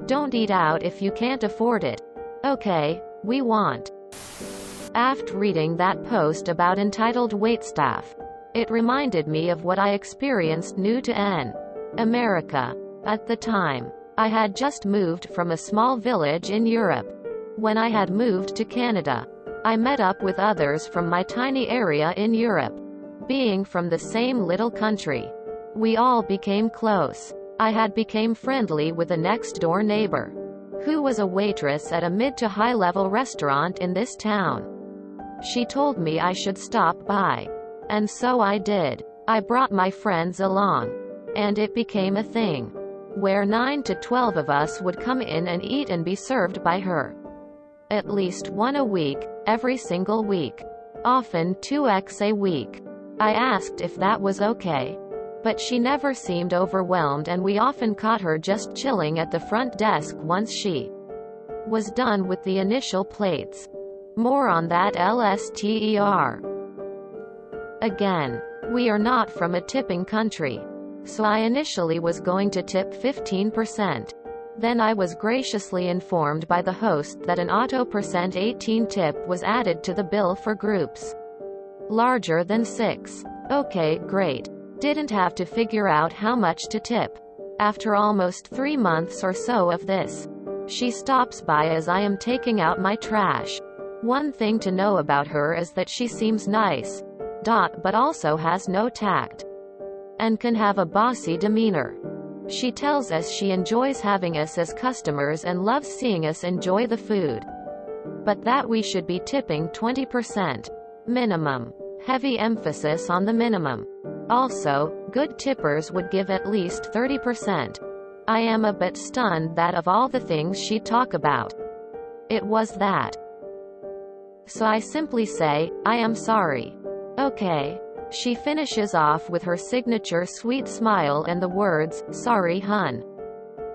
Don't eat out if you can't afford it. Okay, we want. After reading that post about entitled waitstaff, it reminded me of what I experienced new to America. At the time, I had just moved from a small village in Europe. When I had moved to Canada, I met up with others from my tiny area in Europe. Being from the same little country, we all became close. I had become friendly with a next-door neighbor, who was a waitress at a mid to high-level restaurant in this town. She told me I should stop by. And so I did. I brought my friends along. And it became a thing, where 9 to 12 of us would come in and eat and be served by her. At least one a week, every single week. Often 2x a week. I asked if that was okay. But she never seemed overwhelmed, and we often caught her just chilling at the front desk once she was done with the initial plates. More on that later. Again, we are not from a tipping country, so I initially was going to tip 15%. Then I was graciously informed by the host that an auto %18 tip was added to the bill for groups larger than 6. Okay, great. Didn't have to figure out how much to tip. After almost 3 months or so of this, she stops by as I am taking out my trash. One thing to know about her is that she seems nice, but also has no tact, and can have a bossy demeanor. She tells us she enjoys having us as customers and loves seeing us enjoy the food, but that we should be tipping 20%. Minimum. Heavy emphasis on the minimum. Also, good tippers would give at least 30%. I am a bit stunned that of all the things she'd talk about, it was that. So I simply say, I am sorry. Okay. She finishes off with her signature sweet smile and the words, sorry hun.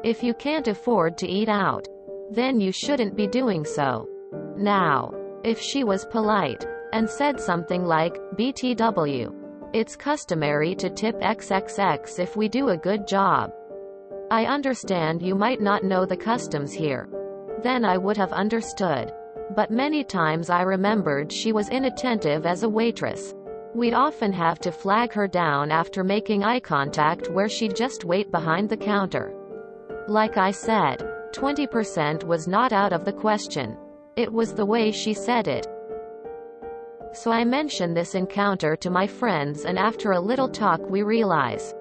If you can't afford to eat out, then you shouldn't be doing so. Now, if she was polite and said something like, BTW, it's customary to tip XXX if we do a good job. I understand you might not know the customs here. Then I would have understood. But many times I remembered she was inattentive as a waitress. We'd often have to flag her down after making eye contact where she'd just wait behind the counter. Like I said, 20% was not out of the question. It was the way she said it. So I mention this encounter to my friends, and after a little talk we realize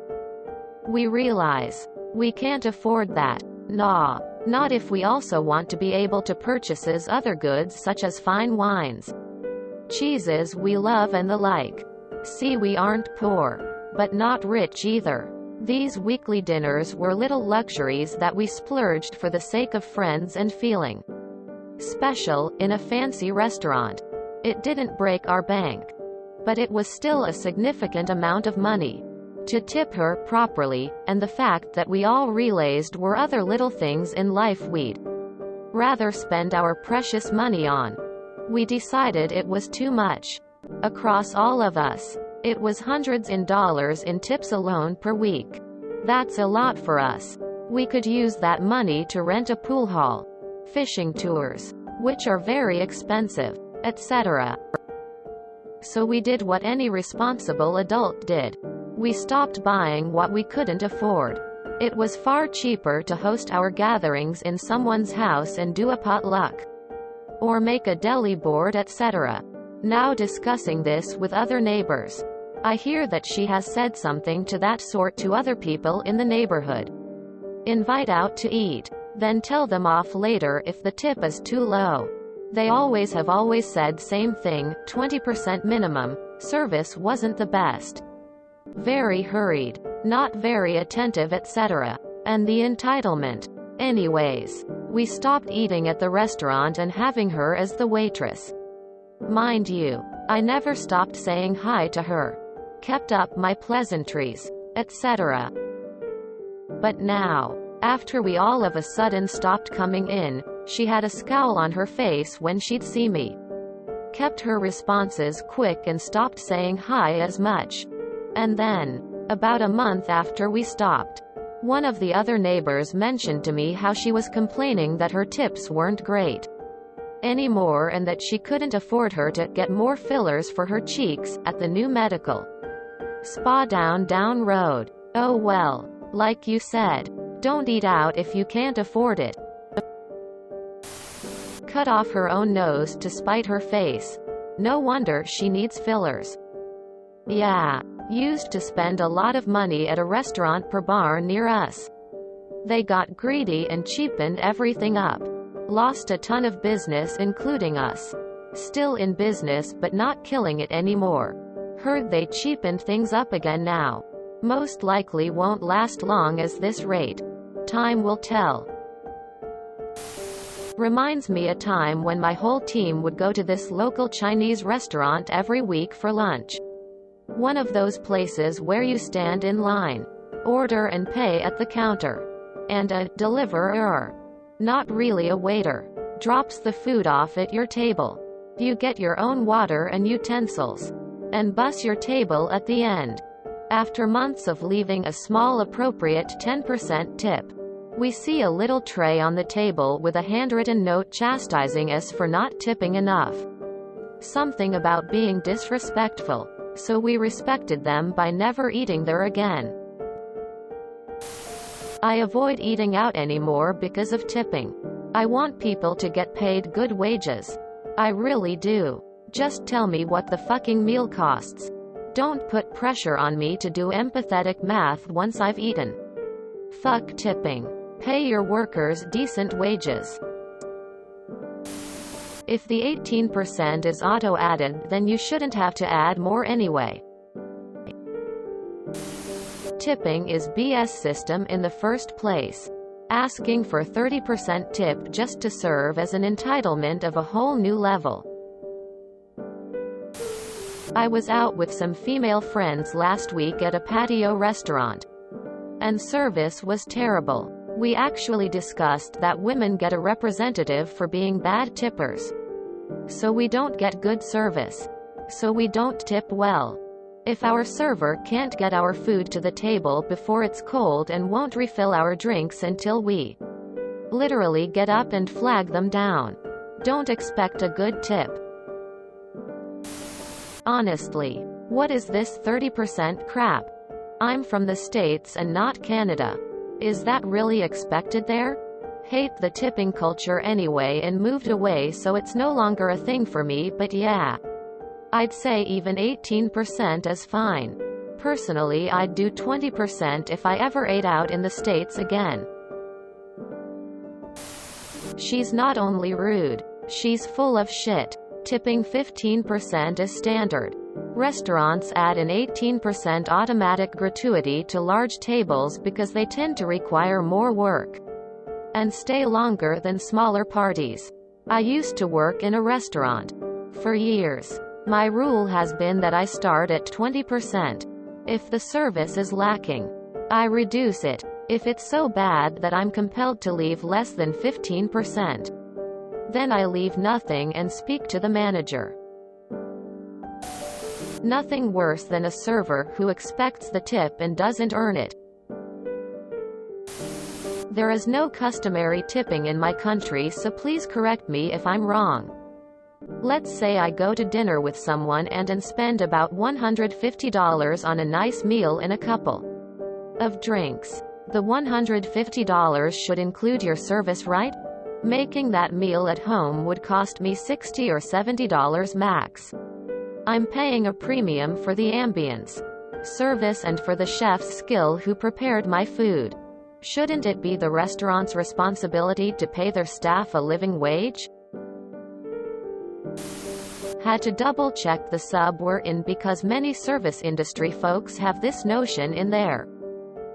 we can't afford that. Nah. Not if we also want to be able to purchase other goods such as fine wines, cheeses we love and the like. See, we aren't poor, but not rich either. These weekly dinners were little luxuries that we splurged for the sake of friends and feeling special in a fancy restaurant. It didn't break our bank, but it was still a significant amount of money to tip her properly, and the fact that we all realized were other little things in life we'd rather spend our precious money on. We decided it was too much. Across all of us, it was hundreds in dollars in tips alone per week. That's a lot for us. We could use that money to rent a pool hall, fishing tours, which are very expensive, etc. So we did what any responsible adult did. We stopped buying what we couldn't afford. It was far cheaper to host our gatherings in someone's house and do a potluck, or make a deli board, etc. Now discussing this with other neighbors, I hear that she has said something to that sort to other people in the neighborhood. Invite out to eat, then tell them off later if the tip is too low. They have always said same thing, 20% minimum, service wasn't the best. Very hurried, not very attentive, etc. And the entitlement. Anyways, we stopped eating at the restaurant and having her as the waitress. Mind you, I never stopped saying hi to her, kept up my pleasantries, etc. But now, after we all of a sudden stopped coming in, she had a scowl on her face when she'd see me, kept her responses quick and stopped saying hi as much. And then, about a month after we stopped, One of the other neighbors mentioned to me how she was complaining that her tips weren't great anymore and that she couldn't afford her to get more fillers for her cheeks at the new medical spa down road. Oh well. Like you said, don't eat out if you can't afford it. Cut off her own nose to spite her face. No wonder she needs fillers. Yeah. Used to spend a lot of money at a restaurant per bar near us. They got greedy and cheapened everything up. Lost a ton of business including us. Still in business but not killing it anymore. Heard they cheapened things up again now. Most likely won't last long as this rate. Time will tell. Reminds me a time when my whole team would go to this local Chinese restaurant every week for lunch. One of those places where you stand in line, order and pay at the counter, and a deliverer, not really a waiter, drops the food off at your table. You get your own water and utensils, and bus your table at the end. After months of leaving a small appropriate 10% tip, we see a little tray on the table with a handwritten note chastising us for not tipping enough. Something about being disrespectful. So we respected them by never eating there again. I avoid eating out anymore because of tipping. I want people to get paid good wages. I really do. Just tell me what the fucking meal costs. Don't put pressure on me to do empathetic math once I've eaten. Fuck tipping. Pay your workers decent wages. If the 18% is auto-added, then you shouldn't have to add more anyway. Tipping is BS system in the first place. Asking for 30% tip just to serve as an entitlement of a whole new level. I was out with some female friends last week at a patio restaurant, and service was terrible. We actually discussed that women get a representative for being bad tippers. So we don't get good service. So we don't tip well. If our server can't get our food to the table before it's cold and won't refill our drinks until we literally get up and flag them down, don't expect a good tip. Honestly, what is this 30% crap? I'm from the States and not Canada. Is that really expected there? Hate the tipping culture anyway and moved away, so it's no longer a thing for me, but yeah. I'd say even 18% is fine. Personally, I'd do 20% if I ever ate out in the States again. She's not only rude, she's full of shit. Tipping 15% is standard. Restaurants add an 18% automatic gratuity to large tables because they tend to require more work and stay longer than smaller parties. I used to work in a restaurant for years. My rule has been that I start at 20%. If the service is lacking, I reduce it. If it's so bad that I'm compelled to leave less than 15%, then I leave nothing and speak to the manager. Nothing worse than a server who expects the tip and doesn't earn it. There is no customary tipping in my country, so please correct me if I'm wrong. Let's say I go to dinner with someone and spend about $150 on a nice meal and a couple of drinks. The $150 should include your service, right? Making that meal at home would cost me $60 or $70 max. I'm paying a premium for the ambience, service, and for the chef's skill who prepared my food. Shouldn't it be the restaurant's responsibility to pay their staff a living wage? Had to double check the sub we're in because many service industry folks have this notion in their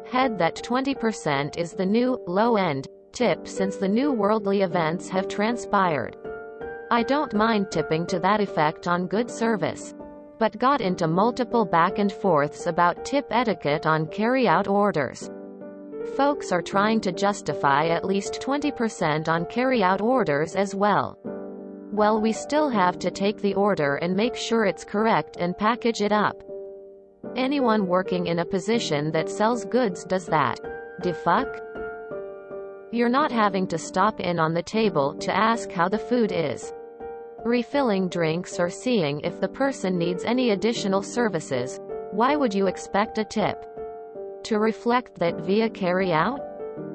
head that 20% is the new, low-end tip since the new worldly events have transpired. I don't mind tipping to that effect on good service, but got into multiple back and forths about tip etiquette on carry-out orders. Folks are trying to justify at least 20% on carry-out orders as well. Well, we still have to take the order and make sure it's correct and package it up. Anyone working in a position that sells goods does that. De fuck? You're not having to stop in on the table to ask how the food is, refilling drinks, or seeing if the person needs any additional services. Why would you expect a tip to reflect that via carry-out?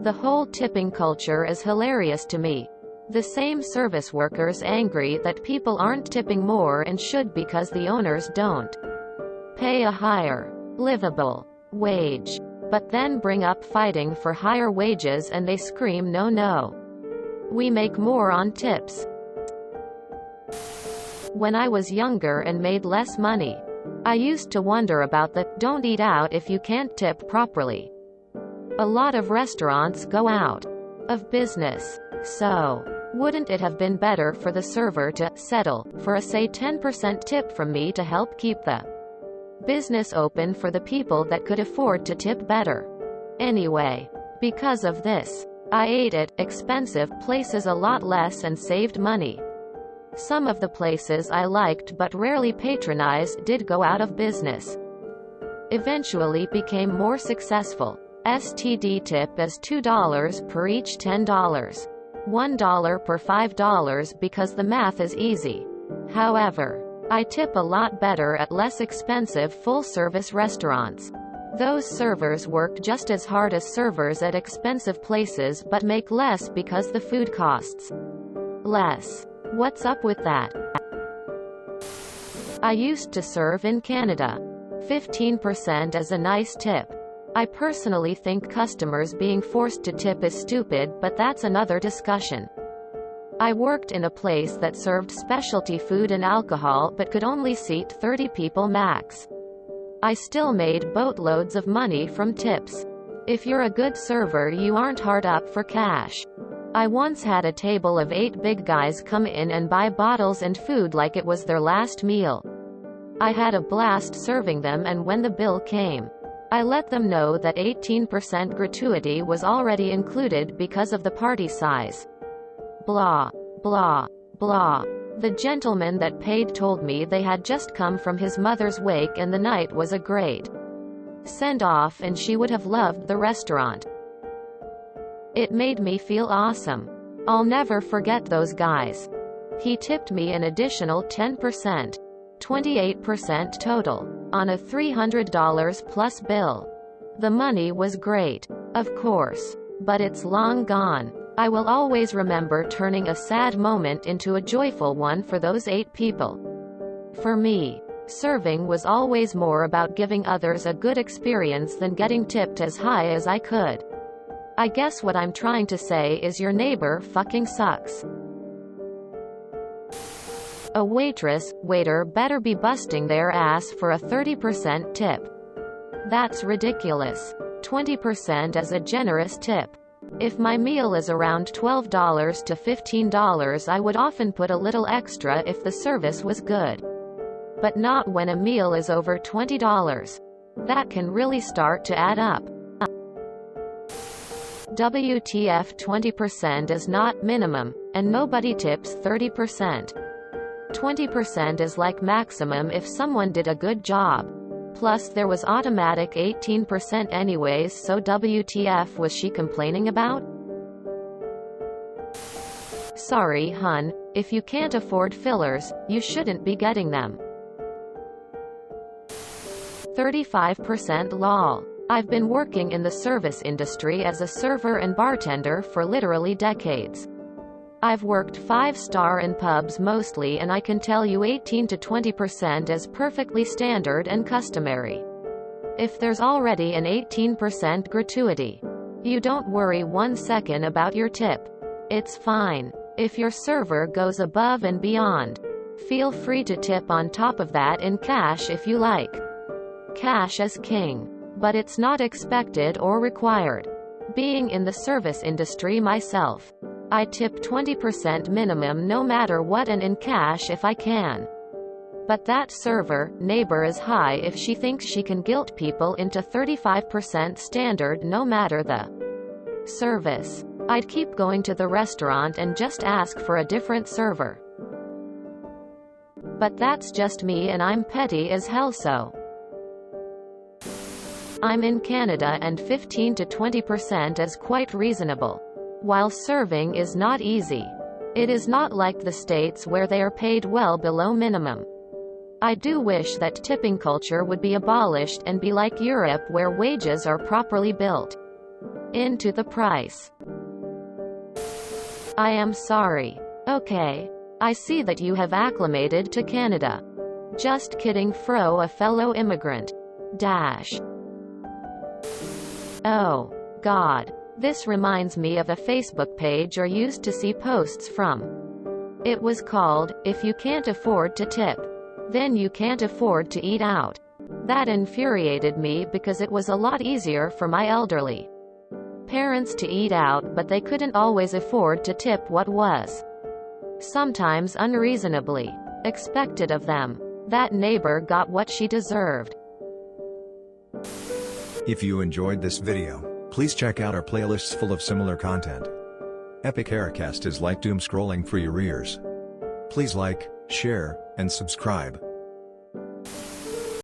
The whole tipping culture is hilarious to me. The same service workers angry that people aren't tipping more and should because the owners don't pay a higher, livable wage, but then bring up fighting for higher wages and they scream no no. We make more on tips. When I was younger and made less money, I used to wonder about the "don't eat out if you can't tip properly." A lot of restaurants go out of business. So, wouldn't it have been better for the server to settle for a say 10% tip from me to help keep the business open for the people that could afford to tip better? Anyway, because of this, I ate at expensive places a lot less and saved money. Some of the places I liked but rarely patronized did go out of business. Eventually became more successful. STD tip is $2 per each $10. $1 per $5 because the math is easy. However, I tip a lot better at less expensive full-service restaurants. Those servers work just as hard as servers at expensive places but make less because the food costs less. What's up with that? I used to serve in Canada. 15% is a nice tip. I personally think customers being forced to tip is stupid, but that's another discussion. I worked in a place that served specialty food and alcohol but could only seat 30 people max. I still made boatloads of money from tips. If you're a good server, you aren't hard up for cash. I once had a table of 8 big guys come in and buy bottles and food like it was their last meal. I had a blast serving them, and when the bill came, I let them know that 18% gratuity was already included because of the party size. Blah, blah, blah. The gentleman that paid told me they had just come from his mother's wake and the night was a great send-off and she would have loved the restaurant. It made me feel awesome. I'll never forget those guys. He tipped me an additional 10%, 28% total, on a $300 plus bill. The money was great, of course, but it's long gone. I will always remember turning a sad moment into a joyful one for those 8 people. For me, serving was always more about giving others a good experience than getting tipped as high as I could. I guess what I'm trying to say is your neighbor fucking sucks. A waitress, waiter better be busting their ass for a 30% tip. That's ridiculous. 20% is a generous tip. If my meal is around $12 to $15, I would often put a little extra if the service was good. But not when a meal is over $20. That can really start to add up. WTF, 20% is not minimum, and nobody tips 30%. 20% is like maximum if someone did a good job. Plus there was automatic 18% anyways, so WTF was she complaining about? Sorry, hun, if you can't afford fillers, you shouldn't be getting them. 35% lol. I've been working in the service industry as a server and bartender for literally decades. I've worked 5-star in pubs mostly, and I can tell you 18 to 20% is perfectly standard and customary. If there's already an 18% gratuity, you don't worry 1 second about your tip. It's fine. If your server goes above and beyond, feel free to tip on top of that in cash if you like. Cash is king. But it's not expected or required. Being in the service industry myself, I tip 20% minimum no matter what, and in cash if I can. But that server, neighbor is high if she thinks she can guilt people into 35% standard no matter the service. I'd keep going to the restaurant and just ask for a different server. But that's just me and I'm petty as hell, so. I'm in Canada and 15 to 20% is quite reasonable. While serving is not easy. It is not like the States where they are paid well below minimum. I do wish that tipping culture would be abolished and be like Europe where wages are properly built into the price. I am sorry. Okay. I see that you have acclimated to Canada. Just kidding, fro, a fellow immigrant. Dash. Oh, God. This reminds me of a Facebook page I used to see posts from. It was called, "If you can't afford to tip, then you can't afford to eat out." That infuriated me because it was a lot easier for my elderly parents to eat out, but they couldn't always afford to tip what was sometimes unreasonably expected of them. That neighbor got what she deserved. If you enjoyed this video, please check out our playlists full of similar content. Epic Aircast is like doom scrolling for your ears. Please like, share, and subscribe.